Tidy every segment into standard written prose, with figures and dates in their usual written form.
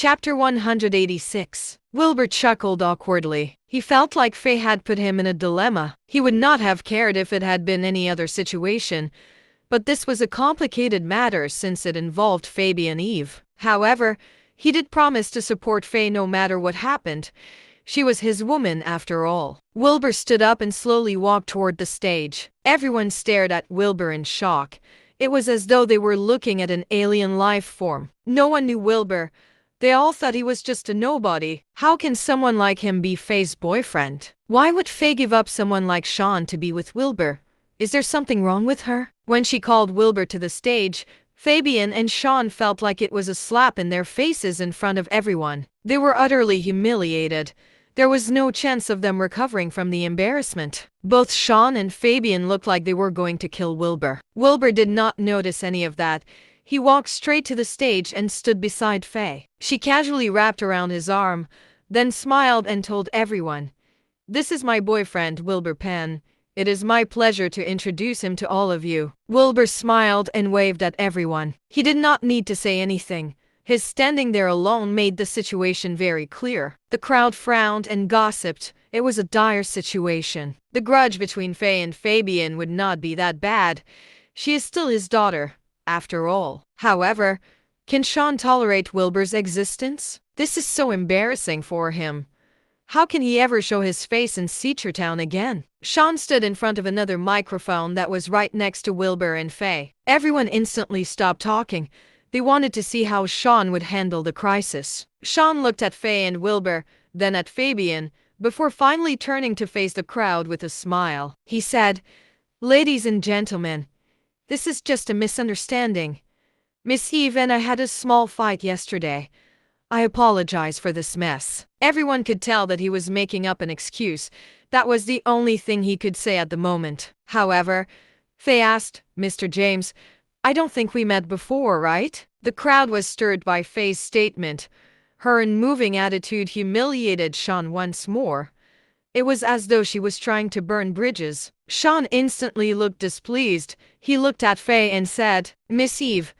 Chapter 186. Wilbur chuckled awkwardly. He felt like Faye had put him in a dilemma. He would not have cared if it had been any other situation, but this was a complicated matter since it involved Phoebe and Eve. However, he did promise to support Faye no matter what happened. She was his woman after all. Wilbur stood up and slowly walked toward the stage. Everyone stared at Wilbur in shock. It was as though they were looking at an alien life form. No one knew Wilbur. They all thought he was just a nobody. How can someone like him be Faye's boyfriend? Why would Faye give up someone like Shawn to be with Wilbur? Is there something wrong with her? When she called Wilbur to the stage, Fabian and Shawn felt like it was a slap in their faces in front of everyone. They were utterly humiliated. There was no chance of them recovering from the embarrassment. Both Shawn and Fabian looked like they were going to kill Wilbur. Wilbur did not notice any of that. He walked straight to the stage and stood beside Faye. She casually wrapped around his arm, then smiled and told everyone, "This is my boyfriend, Wilbur Penn. It is my pleasure to introduce him to all of you." Wilbur smiled and waved at everyone. He did not need to say anything. His standing there alone made the situation very clear. The crowd frowned and gossiped. It was a dire situation. The grudge between Faye and Fabian would not be that bad. She is still his daughter, after all. However, can Shawn tolerate Wilbur's existence? This is so embarrassing for him. How can he ever show his face in Seachertown again? Shawn stood in front of another microphone that was right next to Wilbur and Faye. Everyone instantly stopped talking. They wanted to see how Shawn would handle the crisis. Shawn looked at Faye and Wilbur, then at Fabian, before finally turning to face the crowd with a smile. He said, "Ladies and gentlemen, this is just a misunderstanding. Miss Eve and I had a small fight yesterday. I apologize for this mess." Everyone could tell that he was making up an excuse. That was the only thing he could say at the moment. However, Faye asked, "Mr. James, I don't think we met before, right?" The crowd was stirred by Faye's statement. Her unmoving attitude humiliated Shawn once more. It was as though she was trying to burn bridges. Shawn instantly looked displeased. He looked at Faye and said, "Miss Eve,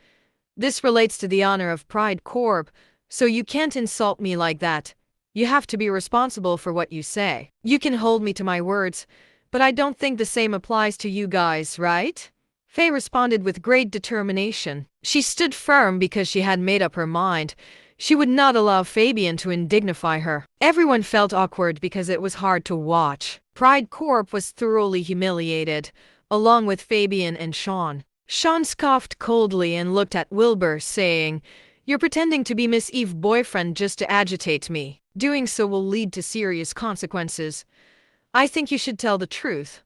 this relates to the honor of Pride Corp, so you can't insult me like that. You have to be responsible for what you say. You can hold me to my words, but I don't think the same applies to you guys, right?" Faye responded with great determination. She stood firm because she had made up her mind. She would not allow Fabian to indignify her. Everyone felt awkward because it was hard to watch. Pride Corp was thoroughly humiliated, along with Fabian and Shawn. Shawn scoffed coldly and looked at Wilbur, saying, "You're pretending to be Miss Eve's boyfriend just to agitate me. Doing so will lead to serious consequences. I think you should tell the truth.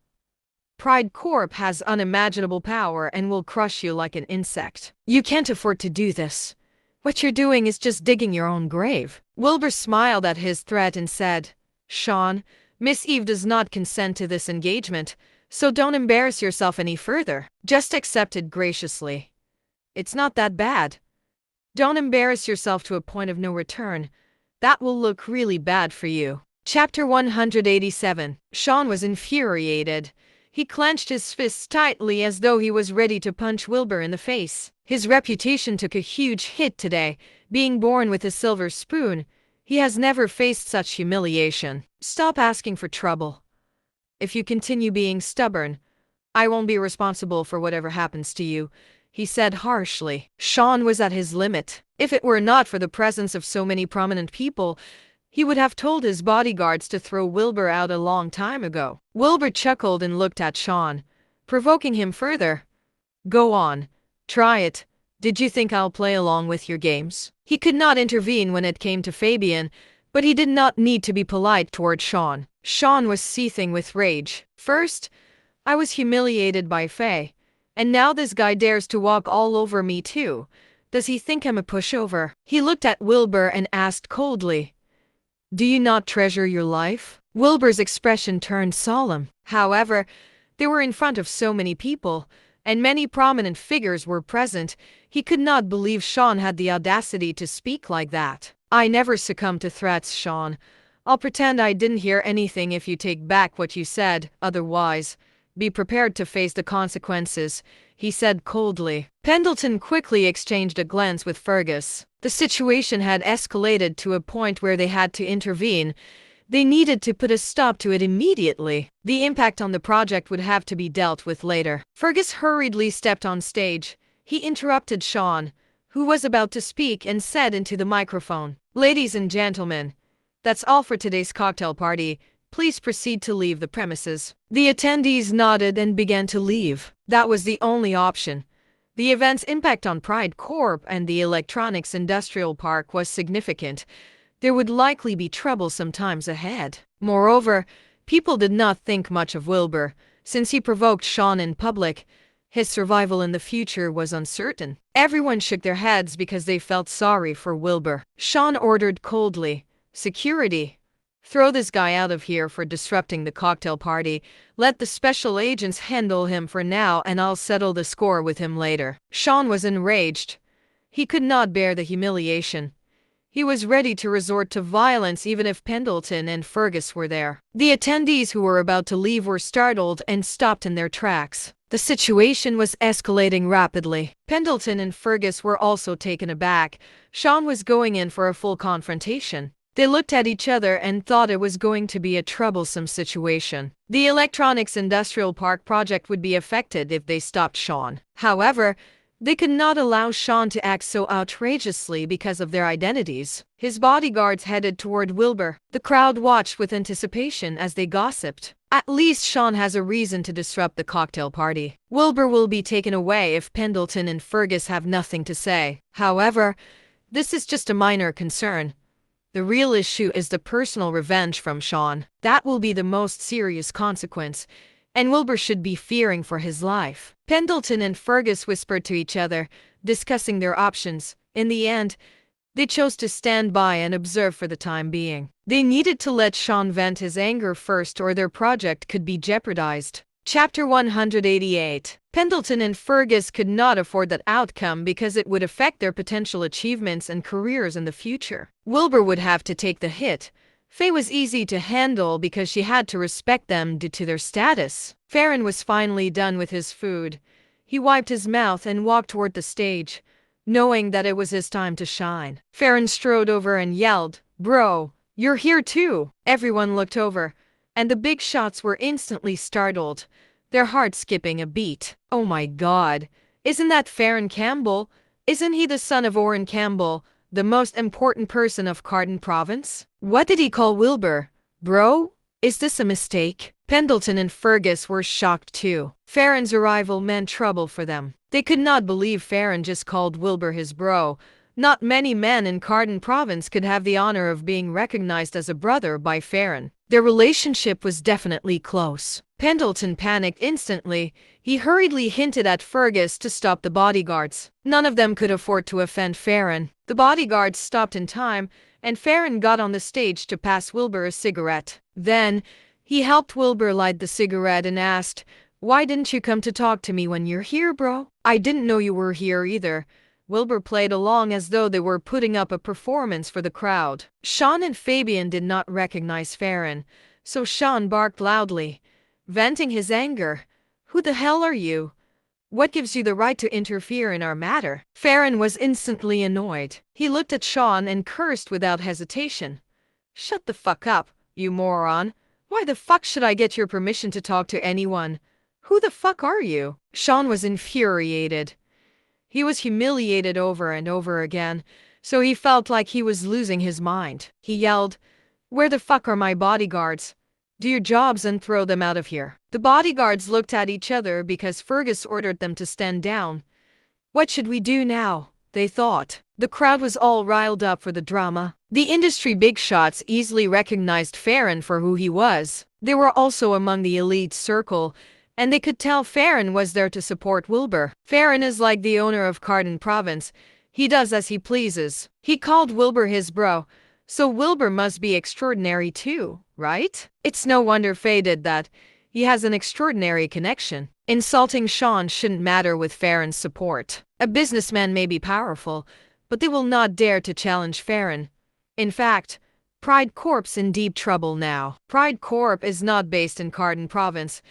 Pride Corp has unimaginable power and will crush you like an insect. You can't afford to do this. What you're doing is just digging your own grave." Wilbur smiled at his threat and said, "Shawn, Miss Eve does not consent to this engagement, so don't embarrass yourself any further. Just accept it graciously. It's not that bad. Don't embarrass yourself to a point of no return. That will look really bad for you." Chapter 187. Shawn was infuriated. He clenched his fists tightly as though he was ready to punch Wilbur in the face. His reputation took a huge hit today. Being born with a silver spoon, he has never faced such humiliation. "Stop asking for trouble. If you continue being stubborn, I won't be responsible for whatever happens to you," he said harshly. Shawn was at his limit. If it were not for the presence of so many prominent people, he would have told his bodyguards to throw Wilbur out a long time ago. Wilbur chuckled and looked at Shawn, provoking him further. "Go on. Try it. Did you think I'll play along with your games?" He could not intervene when it came to Fabian, but he did not need to be polite toward Shawn. Shawn was seething with rage. First, I was humiliated by Faye, and now this guy dares to walk all over me too. Does he think I'm a pushover? He looked at Wilbur and asked coldly, "Do you not treasure your life?" Wilbur's expression turned solemn. However, they were in front of so many people, and many prominent figures were present. He could not believe Shawn had the audacity to speak like that. "I never succumb to threats, Shawn. I'll pretend I didn't hear anything if you take back what you said. Otherwise, Be prepared to face the consequences, he said coldly. Pendleton quickly exchanged a glance with Fergus. The situation had escalated to a point where they had to intervene. They needed to put a stop to it immediately. The impact on the project would have to be dealt with later. Fergus hurriedly stepped on stage. He interrupted Shawn, who was about to speak, and said into the microphone, "Ladies and gentlemen, that's all for today's cocktail party. Please proceed to leave the premises." The attendees nodded and began to leave. That was the only option. The event's impact on Pride Corp and the electronics industrial park was significant. There would likely be troublesome times ahead. Moreover, people did not think much of Wilbur. Since he provoked Shawn in public, his survival in the future was uncertain. Everyone shook their heads because they felt sorry for Wilbur. Shawn ordered coldly, "Security, throw this guy out of here for disrupting the cocktail party. Let the special agents handle him for now and I'll settle the score with him later." Shawn was enraged. He could not bear the humiliation. He was ready to resort to violence even if Pendleton and Fergus were there. The attendees who were about to leave were startled and stopped in their tracks. The situation was escalating rapidly. Pendleton and Fergus were also taken aback. Shawn was going in for a full confrontation. They looked at each other and thought it was going to be a troublesome situation. The electronics industrial park project would be affected if they stopped Shawn. However, they could not allow Shawn to act so outrageously because of their identities. His bodyguards headed toward Wilbur. The crowd watched with anticipation as they gossiped. At least Shawn has a reason to disrupt the cocktail party. Wilbur will be taken away if Pendleton and Fergus have nothing to say. However, this is just a minor concern. The real issue is the personal revenge from Shawn. That will be the most serious consequence, and Wilbur should be fearing for his life. Pendleton and Fergus whispered to each other, discussing their options. In the end, they chose to stand by and observe for the time being. They needed to let Shawn vent his anger first or their project could be jeopardized. Chapter 188. Pendleton and Fergus could not afford that outcome because it would affect their potential achievements and careers in the future. Wilbur would have to take the hit. Faye was easy to handle because she had to respect them due to their status. Faren was finally done with his food. He wiped his mouth and walked toward the stage, knowing that it was his time to shine. Faren strode over and yelled, "Bro, you're here too!" Everyone looked over, and the big shots were instantly startled, their hearts skipping a beat. "Oh my God, isn't that Faren Campbell? Isn't he the son of Faren Campbell, the most important person of Carden Province? What did he call Wilbur? Bro? Is this a mistake?" Pendleton and Fergus were shocked too. Faren's arrival meant trouble for them. They could not believe Faren just called Wilbur his bro. Not many men in Carden Province could have the honor of being recognized as a brother by Faren. Their relationship was definitely close. Pendleton panicked instantly. He hurriedly hinted at Fergus to stop the bodyguards. None of them could afford to offend Faren. The bodyguards stopped in time, and Faren got on the stage to pass Wilbur a cigarette. Then, he helped Wilbur light the cigarette and asked, "Why didn't you come to talk to me when you're here, bro?" "I didn't know you were here either." Wilbur played along as though they were putting up a performance for the crowd. Shawn and Fabian did not recognize Faren, so Shawn barked loudly, venting his anger. "Who the hell are you? What gives you the right to interfere in our matter?" Faren was instantly annoyed. He looked at Shawn and cursed without hesitation. "Shut the fuck up, you moron. Why the fuck should I get your permission to talk to anyone? Who the fuck are you?" Shawn was infuriated. He was humiliated over and over again, so he felt like he was losing his mind. He yelled, "Where the fuck are my bodyguards? Do your jobs and throw them out of here." The bodyguards looked at each other because Fergus ordered them to stand down. What should we do now? They thought. The crowd was all riled up for the drama. The industry big shots easily recognized Faren for who he was. They were also among the elite circle, and they could tell Faren was there to support Wilbur. Faren is like the owner of Carden Province. He does as he pleases. He called Wilbur his bro, so Wilbur must be extraordinary too, right? It's no wonder Faye did that. He has an extraordinary connection. Insulting Shawn shouldn't matter with Faren's support. A businessman may be powerful, but they will not dare to challenge Faren. In fact, Pride Corp's in deep trouble now. Pride Corp is not based in Carden Province,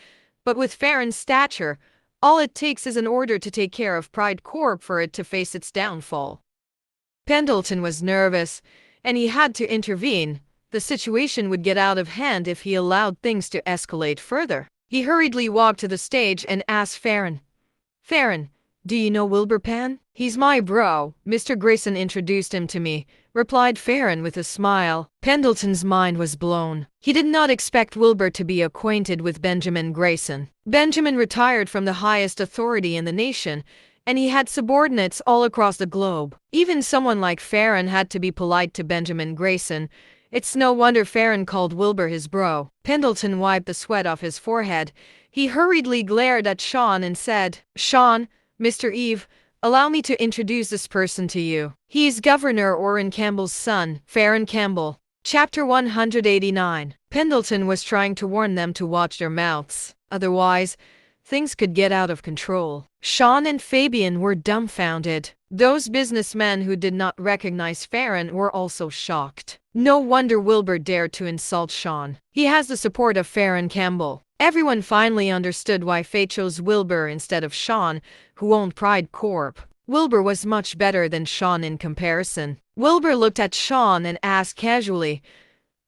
But with Faren's stature, all it takes is an order to take care of Pride Corp for it to face its downfall. Pendleton was nervous, and he had to intervene. The situation would get out of hand if he allowed things to escalate further. He hurriedly walked to the stage and asked Faren, "Faren, do you know Wilbur Penn?" "He's my bro. Mr. Grayson introduced him to me," replied Faren with a smile. Pendleton's mind was blown. He did not expect Wilbur to be acquainted with Benjamin Grayson. Benjamin retired from the highest authority in the nation, and he had subordinates all across the globe. Even someone like Faren had to be polite to Benjamin Grayson. It's no wonder Faren called Wilbur his bro. Pendleton wiped the sweat off his forehead. He hurriedly glared at Shawn and said, "Shawn, Mr. Eve, allow me to introduce this person to you. He's Governor Faren Campbell's son, Faren Campbell." Chapter 189. Pendleton was trying to warn them to watch their mouths. Otherwise, things could get out of control. Shawn and Fabian were dumbfounded. Those businessmen who did not recognize Faren were also shocked. No wonder Wilbur dared to insult Shawn. He has the support of Faren Campbell. Everyone finally understood why Faye chose Wilbur instead of Shawn, who owned Pride Corp. Wilbur was much better than Shawn in comparison. Wilbur looked at Shawn and asked casually,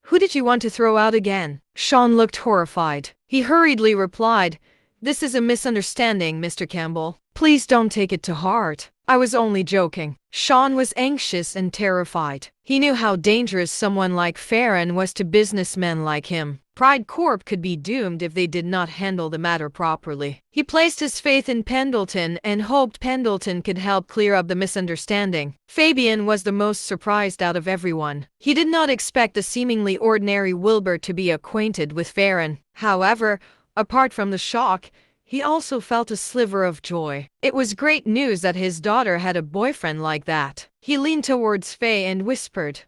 "Who did you want to throw out again?" Shawn looked horrified. He hurriedly replied, "This is a misunderstanding, Mr. Campbell. Please don't take it to heart. I was only joking." Shawn was anxious and terrified. He knew how dangerous someone like Faren was to businessmen like him. Pride Corp could be doomed if they did not handle the matter properly. He placed his faith in Pendleton and hoped Pendleton could help clear up the misunderstanding. Fabian was the most surprised out of everyone. He did not expect the seemingly ordinary Wilbur to be acquainted with Faren. However, apart from the shock, he also felt a sliver of joy. It was great news that his daughter had a boyfriend like that. He leaned towards Faye and whispered,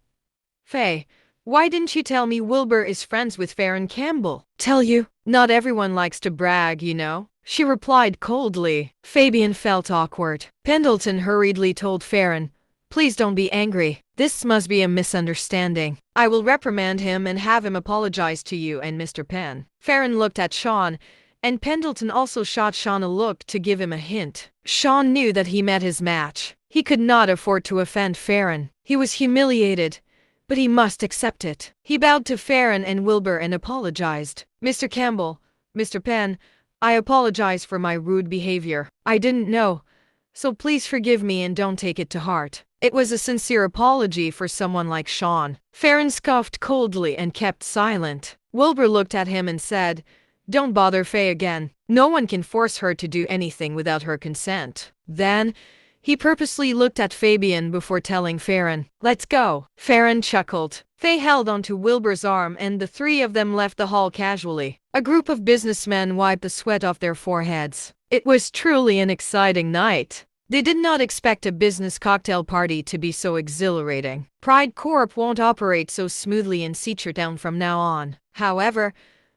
"Faye, why didn't you tell me Wilbur is friends with Faren Campbell?" "Tell you? Not everyone likes to brag, you know," she replied coldly. Fabian felt awkward. Pendleton hurriedly told Faren, "Please don't be angry. This must be a misunderstanding. I will reprimand him and have him apologize to you and Mr. Penn." Faren looked at Shawn, and Pendleton also shot Shawn a look to give him a hint. Shawn knew that he met his match. He could not afford to offend Faren. He was humiliated, but he must accept it. He bowed to Faren and Wilbur and apologized. "Mr. Campbell, Mr. Penn, I apologize for my rude behavior. I didn't know, so please forgive me and don't take it to heart." It was a sincere apology for someone like Shawn. Faren scoffed coldly and kept silent. Wilbur looked at him and said, "Don't bother Faye again. No one can force her to do anything without her consent." Then, he purposely looked at Fabian before telling Faren, "Let's go." Faren chuckled. Faye held onto Wilbur's arm and the three of them left the hall casually. A group of businessmen wiped the sweat off their foreheads. It was truly an exciting night. They did not expect a business cocktail party to be so exhilarating. Pride Corp won't operate so smoothly in Seachertown from now on. However,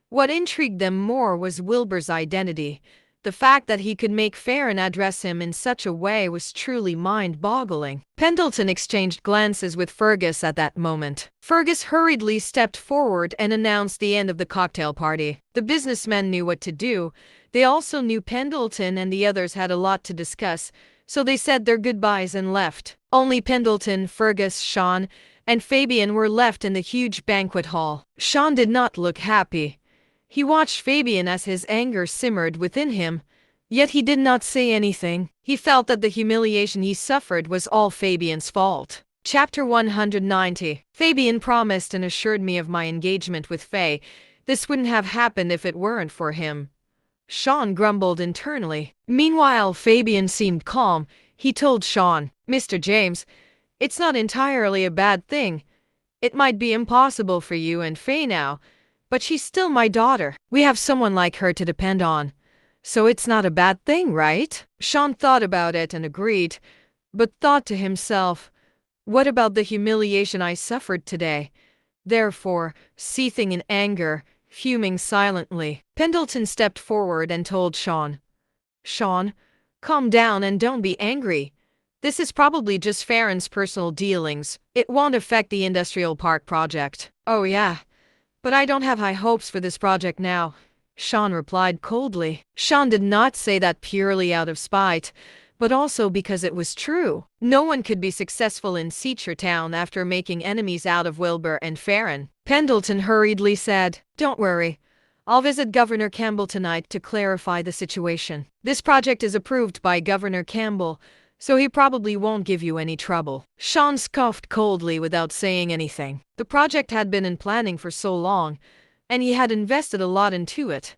what intrigued them more was Wilbur's identity. The fact that he could make Faren address him in such a way was truly mind-boggling. Pendleton exchanged glances with Fergus at that moment. Fergus hurriedly stepped forward and announced the end of the cocktail party. The businessmen knew what to do. They also knew Pendleton and the others had a lot to discuss, so they said their goodbyes and left. Only Pendleton, Fergus, Shawn, and Fabian were left in the huge banquet hall. Shawn did not look happy. He watched Fabian as his anger simmered within him, yet he did not say anything. He felt that the humiliation he suffered was all Fabian's fault. Chapter 190. Fabian promised and assured me of my engagement with Faye. This wouldn't have happened if it weren't for him. Shawn grumbled internally. Meanwhile, Fabian seemed calm. He told Shawn, "Mr. James, it's not entirely a bad thing. It might be impossible for you and Faye now, but she's still my daughter. We have someone like her to depend on. So it's not a bad thing, right?" Shawn thought about it and agreed, but thought to himself, "What about the humiliation I suffered today?" Therefore, seething in anger, fuming silently, Pendleton stepped forward and told Shawn, "Shawn, calm down and don't be angry. This is probably just Faren's personal dealings. It won't affect the industrial park project." "Oh yeah, but I don't have high hopes for this project now. Shawn replied coldly. Shawn did not say that purely out of spite, but also because it was true. No one could be successful in Town after making enemies out of Wilbur and Faren. Pendleton hurriedly said, "Don't worry. I'll visit Governor Campbell tonight to clarify the situation. This project is approved by Governor Campbell, so he probably won't give you any trouble." Shawn scoffed coldly without saying anything. The project had been in planning for so long, and he had invested a lot into it.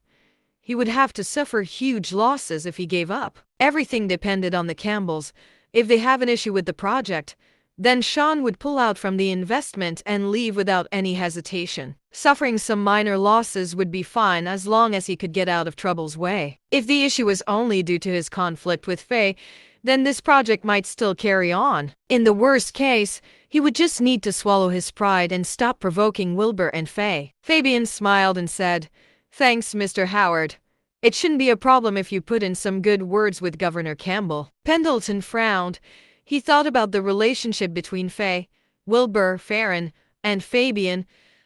He would have to suffer huge losses if he gave up. Everything depended on the Campbells. If they have an issue with the project, then Shawn would pull out from the investment and leave without any hesitation. Suffering some minor losses would be fine as long as he could get out of trouble's way. If the issue was only due to his conflict with Faye, then this project might still carry on. In the worst case, he would just need to swallow his pride and stop provoking Wilbur and Faye. Fabian smiled and said, "Thanks, Mr. Howard. It shouldn't be a problem if you put in some good words with Governor Campbell." Pendleton frowned. He thought about the relationship between Faye, Wilbur, Faren, and Fabian,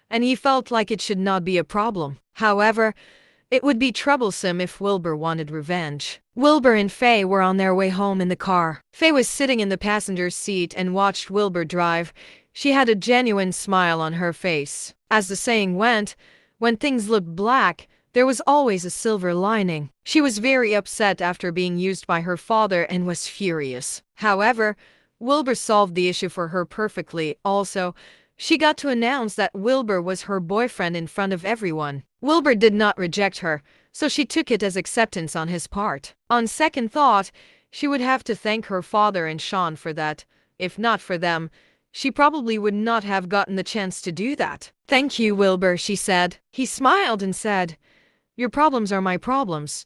and he felt like it should not be a problem. However, it would be troublesome if Wilbur wanted revenge. Wilbur and Faye were on their way home in the car. Faye was sitting in the passenger seat and watched Wilbur drive. She had a genuine smile on her face. As the saying went, when things looked black, there was always a silver lining. She was very upset after being used by her father and was furious. However, Wilbur solved the issue for her perfectly. Also, she got to announce that Wilbur was her boyfriend in front of everyone. Wilbur did not reject her, so she took it as acceptance on his part. On second thought, she would have to thank her father and Shawn for that. If not for them, she probably would not have gotten the chance to do that. "Thank you, Wilbur," she said. He smiled and said, "Your problems are my problems.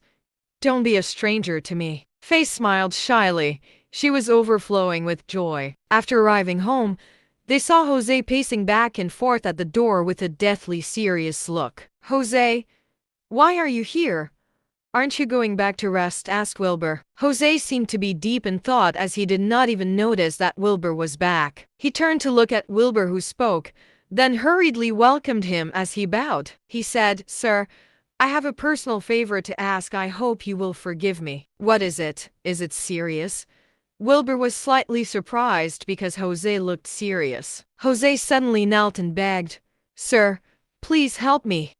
Don't be a stranger to me." Faye smiled shyly. She was overflowing with joy. After arriving home, they saw Jose pacing back and forth at the door with a deathly serious look. "Jose, why are you here? Aren't you going back to rest?" asked Wilbur. Jose seemed to be deep in thought as he did not even notice that Wilbur was back. He turned to look at Wilbur, who spoke, then hurriedly welcomed him as he bowed. He said, "Sir, I have a personal favor to ask. I hope you will forgive me." "What is it? Is it serious?" Wilbur was slightly surprised because Jose looked serious. Jose suddenly knelt and begged, "Sir, please help me.